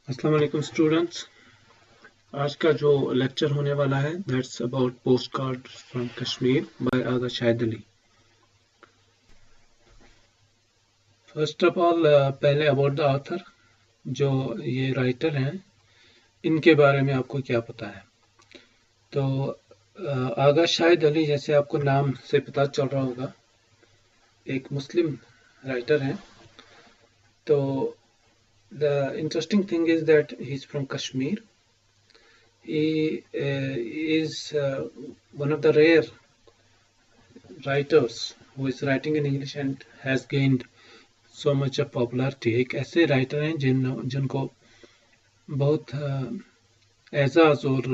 अस्सलाम वालेकुम स्टूडेंट्स। आज का जो लेक्चर होने वाला है that's about post card from Kashmir by Agha Shahid Ali. First of all पहले अबाउट द ऑथर, जो ये राइटर हैं इनके बारे में आपको क्या पता है। तो आगा शाहिद अली, जैसे आपको नाम से पता चल रहा होगा, एक मुस्लिम राइटर हैं। तो the interesting thing is that he is from Kashmir. He is one of the rare writers who is writing in English and has gained so much of popularity. एक ऐसे राइटर हैं जिनको बहुत एजाज और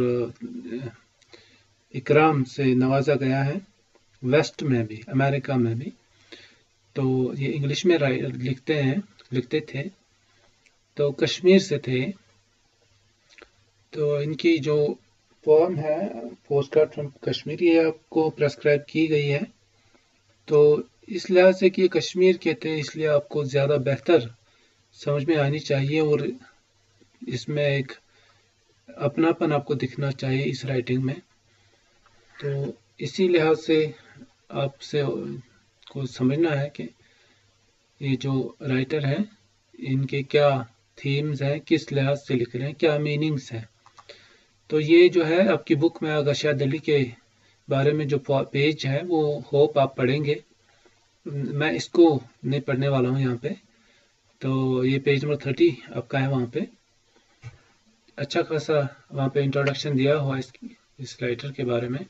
इकराम से नवाजा गया है, वेस्ट में भी, अमेरिका में भी। तो ये इंग्लिश में लिखते थे, तो कश्मीर से थे। तो इनकी जो फॉर्म है पोस्ट कार्ड फ्रॉम कश्मीर, ये आपको प्रेस्क्राइब की गई है। तो इस लिहाज से कि कश्मीर के थे, इसलिए आपको ज़्यादा बेहतर समझ में आनी चाहिए और इसमें एक अपनापन आपको दिखना चाहिए इस राइटिंग में। तो इसी लिहाज से आपसे को समझना है कि ये जो राइटर हैं इनके क्या थीम्स हैं, किस लिहाज से लिख रहे हैं, क्या मीनिंग्स हैं। तो ये जो है आपकी बुक में आगा शाहिद अली के बारे में जो पेज है वो होप आप पढ़ेंगे। मैं इसको नहीं पढ़ने वाला हूँ यहाँ पे। तो ये पेज नंबर 30 आपका है, वहाँ पे अच्छा खासा वहाँ पे इंट्रोडक्शन दिया हुआ है इस राइटर के बारे में।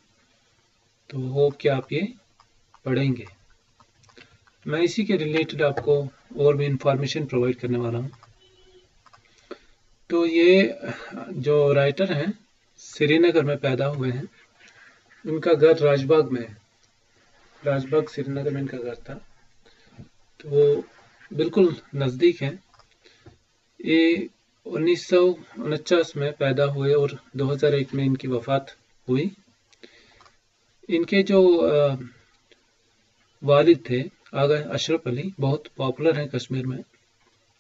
तो होप कि आप ये पढ़ेंगे। मैं इसी के रिलेटेड आपको और भी इंफॉर्मेशन प्रोवाइड करने वाला हूँ। तो ये जो राइटर हैं श्रीनगर में पैदा हुए हैं। इनका घर राजबाग में है, राजबाग श्रीनगर में इनका घर था। तो बिल्कुल नज़दीक है। ये 1949 में पैदा हुए और 2001 में इनकी वफात हुई। इनके जो वालिद थे आगा अशरफ अली, बहुत पॉपुलर हैं कश्मीर में,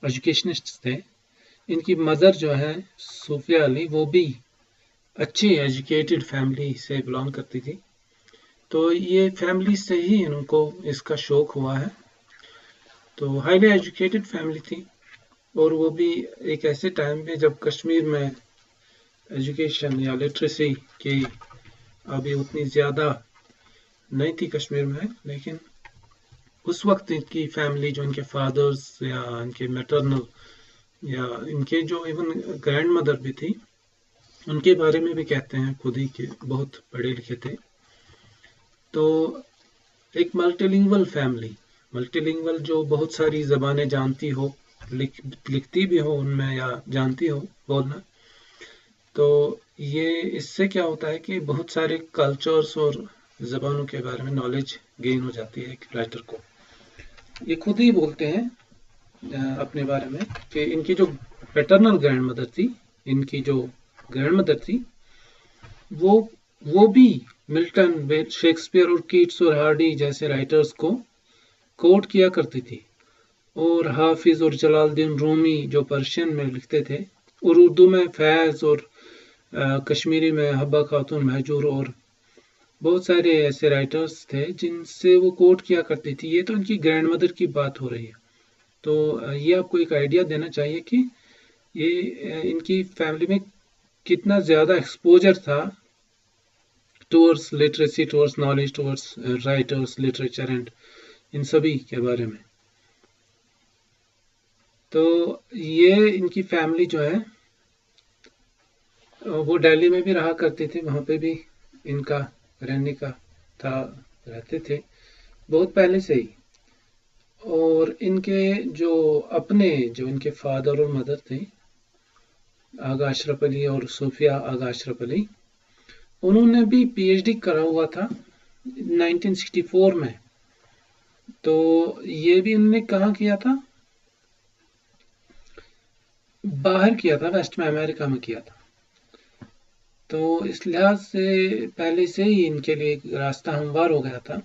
एजुकेशनिस्ट थे। इनकी मदर जो है सूफिया अली, वो भी अच्छी एजुकेटेड फैमिली से बिलोंग करती थी। तो ये फैमिली से ही इनको इसका शौक हुआ है। तो हाईली एजुकेटेड फैमिली थी और वो भी एक ऐसे टाइम में जब कश्मीर में एजुकेशन या लिटरेसी की अभी उतनी ज़्यादा नहीं थी कश्मीर में, लेकिन उस वक्त इनकी फैमिली, जो इनके फादर्स या इनके मैटरनल या इनके जो इवन ग्रैंड मदर भी थी, उनके बारे में भी कहते हैं खुद ही कि बहुत पढ़े लिखे थे। तो एक मल्टीलिंगुअल फैमिली, मल्टीलिंगुअल जो बहुत सारी ज़बानें जानती हो, लिखती भी हो उनमें या जानती हो बोलना। तो ये इससे क्या होता है कि बहुत सारे कल्चर्स और ज़बानों के बारे में नॉलेज गेन हो जाती है एक राइटर को। ये खुद ही बोलते हैं अपने बारे में कि इनकी जो पैटर्नल ग्रैंड मदर थी, इनकी जो ग्रैंड मदर थी, वो भी मिल्टन, शेक्सपियर और कीट्स और हार्डी जैसे राइटर्स को कोट किया करती थी। और हाफिज और जलालुद्दीन रूमी जो पर्शियन में लिखते थे, और उर्दू में फैज़ और कश्मीरी में हब्बा खातून महजूर और बहुत सारे ऐसे राइटर्स थे जिनसे वो कोट किया करती थी। ये तो इनकी ग्रैंड मदर की बात हो रही है। तो ये आपको एक आइडिया देना चाहिए कि ये इनकी फैमिली में कितना ज़्यादा एक्सपोजर था towards literacy, towards knowledge, towards writers, literature and in सभी के बारे में। तो ये इनकी फैमिली जो है वो दिल्ली में भी रहा करती थी, वहाँ पे भी इनका रहने का था, रहते थे बहुत पहले से ही। और इनके जो इनके फादर और मदर थे आगा अशरफ अली और सूफिया आगा अशरफ अली, उन्होंने भी पीएचडी करा हुआ था 1964 में। तो ये भी उन्होंने कहाँ किया था, बाहर किया था, वेस्ट में, अमेरिका में किया था। तो इस लिहाज से पहले से ही इनके लिए एक रास्ता हमवार हो गया था।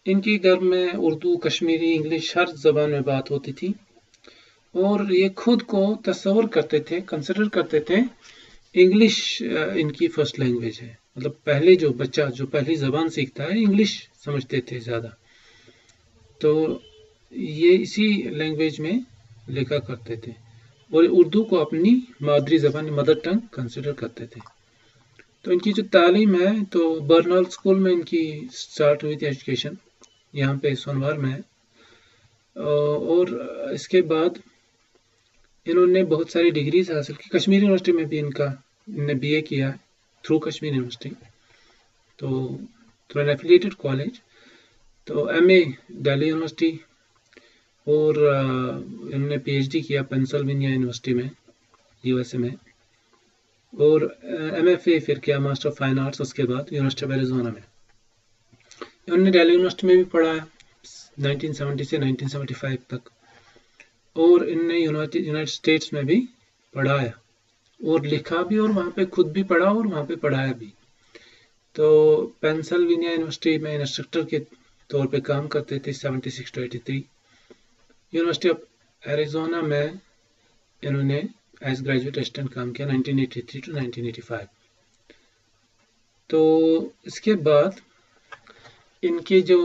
इनके घर में उर्दू, कश्मीरी, इंग्लिश हर ज़बान में बात होती थी। और ये खुद को तस्वर करते थे, कंसिडर करते थे इंग्लिश इनकी फर्स्ट लैंग्वेज है। मतलब पहले जो बच्चा जो पहली जबान सीखता है इंग्लिश समझते थे ज़्यादा, तो ये इसी लैंग्वेज में लिखा करते थे और उर्दू को अपनी मादरी ज़बान मदर टंग कंसिडर करते थे। तो इनकी जो तालीम है तो बर्नॉल स्कूल में इनकी स्टार्ट हुई थी एजुकेशन, यहाँ पे सोनवार में है। और इसके बाद इन्होंने बहुत सारी डिग्रीज हासिल की। कश्मीर यूनिवर्सिटी में भी इन्होंने बीए किया है थ्रू कश्मीर यूनिवर्सिटी, तो थ्रू एन एफिलिएटेड कॉलेज। तो एमए दिल्ली यूनिवर्सिटी और इन्होंने पीएचडी किया पेंसिल्वेनिया यूनिवर्सिटी में यूएसए में, और एमएफए फिर किया मास्टर ऑफ फाइन आर्ट्स उसके बाद यूनिवर्सिटी ऑफ एरिजोना में। इन्होंने दिल्ली यूनिवर्सिटी में भी पढ़ा है 1970 से 1975 तक, और इनने यूनाइटेड स्टेट्स में भी पढ़ाया और लिखा भी, और वहाँ पे खुद भी पढ़ा और वहाँ पे पढ़ाया भी। तो पेंसिल्वेनिया यूनिवर्सिटी में इंस्ट्रक्टर के तौर पे काम करते थे 76 to 83। यूनिवर्सिटी ऑफ एरिजोना में इन्होंने एज ग्रेजुएट असिस्टेंट काम किया 1983 to 1985। तो इसके बाद इनके जो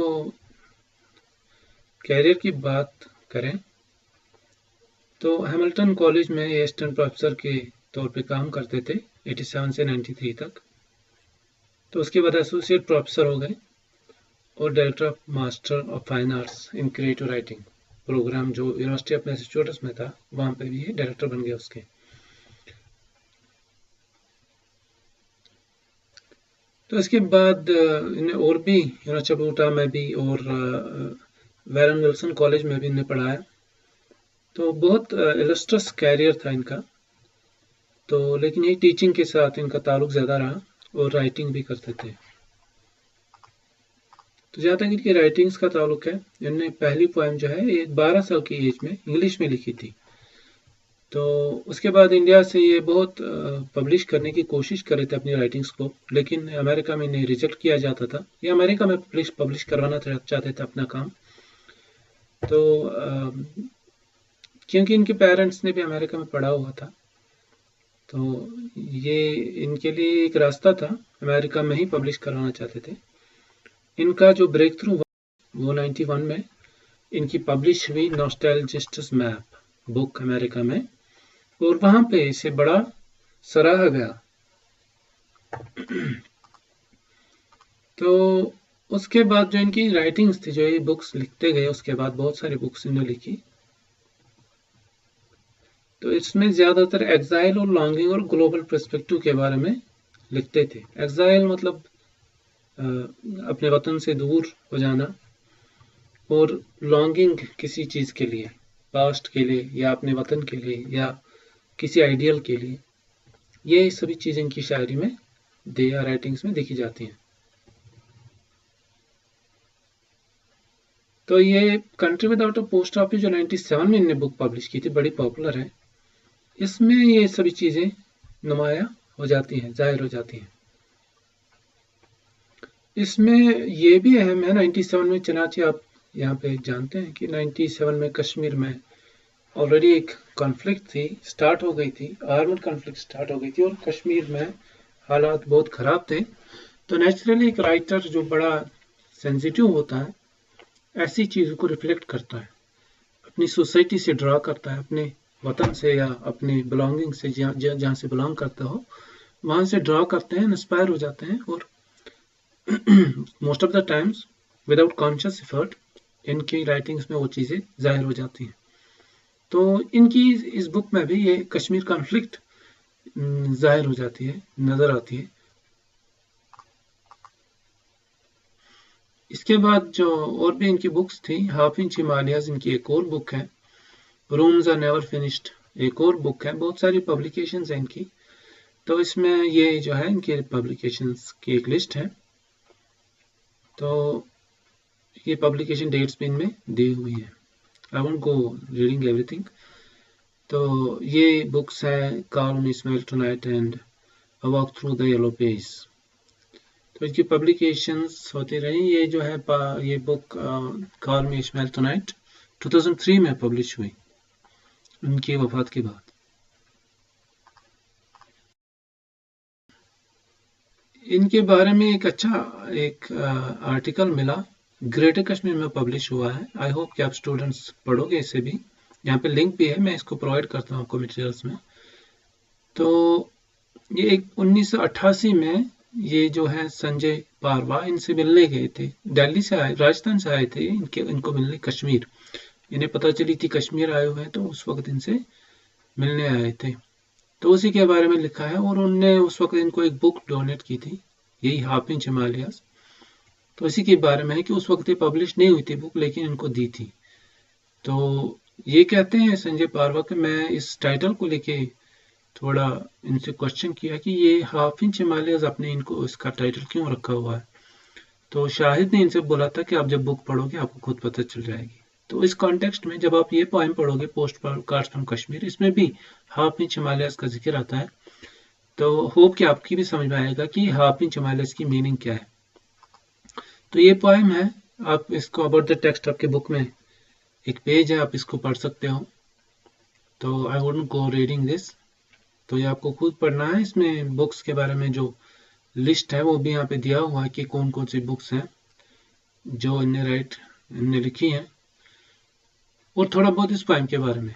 कैरियर की बात करें तो हैमिल्टन कॉलेज में असिस्टेंट प्रोफेसर के तौर पे काम करते थे 87 से 93 तक। तो उसके बाद एसोसिएट प्रोफेसर हो गए और director of master of fine arts in creative writing programme जो यूनिवर्सिटी ऑफ मैसाचुसेट्स में था, वहाँ पे भी ये डायरेक्टर बन गए उसके। तो इसके बाद इन्हें और भी यूनिवर्सिटी ऑफ यूटा में भी और वैरन विल्सन कॉलेज में भी इन्हें पढ़ाया। तो बहुत इलस्ट्रस कैरियर था इनका, तो लेकिन ये टीचिंग के साथ इनका ताल्लुक ज़्यादा रहा और राइटिंग भी करते थे। तो जहाँ तक इनकी राइटिंग्स का ताल्लुक है, इन्होंने पहली पोएम जो है ये 12 साल की एज में इंग्लिश में लिखी थी। तो उसके बाद इंडिया से ये बहुत पब्लिश करने की कोशिश कर रहे थे अपनी राइटिंग्स को, लेकिन अमेरिका में इन्हें रिजेक्ट किया जाता था। ये अमेरिका में पब्लिश करवाना चाहते थे अपना काम। तो क्योंकि इनके पेरेंट्स ने भी अमेरिका में पढ़ा हुआ था, तो ये इनके लिए एक रास्ता था, अमेरिका में ही पब्लिश करवाना चाहते थे। इनका जो ब्रेक थ्रू वो 91 में इनकी पब्लिश हुई नॉस्टैल्जिस्ट्स मैप बुक अमेरिका में, और वहाँ पे इसे बड़ा सराहा गया। तो उसके बाद जो इनकी राइटिंग्स थी, जो ये बुक्स लिखते गए, उसके बाद बहुत सारी बुक्स इन्होंने लिखी। तो इसमें ज़्यादातर एग्जाइल और लॉन्गिंग और ग्लोबल पर्सपेक्टिव के बारे में लिखते थे। एग्जाइल मतलब अपने वतन से दूर हो जाना, और लॉन्गिंग किसी चीज़ के लिए, पास्ट के लिए या अपने वतन के लिए या किसी आइडियल के लिए, ये सभी चीज़ें इनकी शायरी में या राइटिंग्स में देखी जाती हैं। तो ये country without a post office जो 97 में इन्होंने बुक पब्लिश की थी, बड़ी पॉपुलर है। इसमें ये सभी चीज़ें नुमाया हो जाती हैं, जाहिर हो जाती हैं। इसमें ये भी अहम है 97 में, चनाचे आप यहाँ पे जानते हैं कि 97 में कश्मीर में ऑलरेडी एक कॉन्फ्लिक्ट थी, स्टार्ट हो गई थी, आर्म्ड कॉन्फ्लिक्ट स्टार्ट हो गई थी, और कश्मीर में हालात बहुत ख़राब थे। तो नेचुरली एक राइटर जो बड़ा सेंसिटिव होता है, ऐसी चीज़ों को रिफ्लेक्ट करता है, अपनी सोसाइटी से ड्रा करता है, अपने वतन से या अपने बिलोंगिंग से, जहाँ से बिलोंग करता हो वहाँ से ड्रा करते हैं, इंस्पायर हो जाते हैं, और most of the times without conscious effort इनकी राइटिंग्स में वो चीज़ें जाहिर हो जाती हैं। तो इनकी इस बुक में भी ये कश्मीर कॉन्फ्लिक्ट जाहिर हो जाती है, नज़र आती है। इसके बाद जो और भी इनकी बुक्स थी, हाफ इंच हिमालयाज इनकी एक और बुक है, रूम्स आर नेवर फिनिश्ड एक और बुक है, बहुत सारी पब्लिकेशंस हैं इनकी। तो इसमें ये जो है इनके पब्लिकेशंस की एक लिस्ट है, तो ये पब्लिकेशन डेट्स भी इनमें दी हुई है। I won't go reading everything. तो ये बुक्स हैं call me smell tonight and a walk through the yellow page. तो इसकी पब्लिकेशंस होती रही। ये जो है ये बुक कॉल मी स्मेल टुनाइट 2003 में पब्लिश हुई। उनकी वफात के बाद। इनके बारे में एक अच्छा एक आर्टिकल मिला, ग्रेटर कश्मीर में पब्लिश हुआ है। आई होप कि आप स्टूडेंट्स पढ़ोगे इसे भी। यहाँ पे लिंक भी है, मैं इसको प्रोवाइड करता हूँ आपको मटेरियल्स में। तो ये एक 1988 में ये जो है संजय पारवा इनसे मिलने गए थे, दिल्ली से आए, राजस्थान से आए थे इनको मिलने कश्मीर। इन्हें पता चली थी कश्मीर आए हुए हैं, तो उस वक्त इनसे मिलने आए थे। तो उसी के बारे में लिखा है, और उनने उस वक्त इनको एक बुक डोनेट की थी, यही हाफ इंच हिमालयाज। तो इसी के बारे में है कि उस वक्त ये पब्लिश नहीं हुई थी बुक, लेकिन इनको दी थी। तो ये कहते हैं संजय पारवा के, मैं इस टाइटल को लेके थोड़ा इनसे क्वेश्चन किया कि ये हाफ इंच हिमालयाज आपने इनको इसका टाइटल क्यों रखा हुआ है। तो शाहिद ने इनसे बोला था कि आप जब बुक पढ़ोगे आपको खुद पता चल जाएगी। तो इस कॉन्टेक्स्ट में जब आप ये पोएम पढ़ोगे, पोस्ट कार्ड्स फ्रॉम कश्मीर, इसमें भी हाफ इंच हिमालयाज का जिक्र आता है। तो होप कि आपकी भी समझ में आएगा कि हाफ इंच हिमालयाज की मीनिंग क्या है। तो ये पोएम है, आप इसको अबाउट द टेक्स्ट आपके बुक में एक पेज है, आप इसको पढ़ सकते हो। तो I wouldn't go reading this, तो ये आपको खुद पढ़ना है। इसमें बुक्स के बारे में जो लिस्ट है वो भी यहाँ पे दिया हुआ है कि कौन कौन सी बुक्स हैं जो इनने लिखी हैं, और थोड़ा बहुत इस पोएम के बारे में।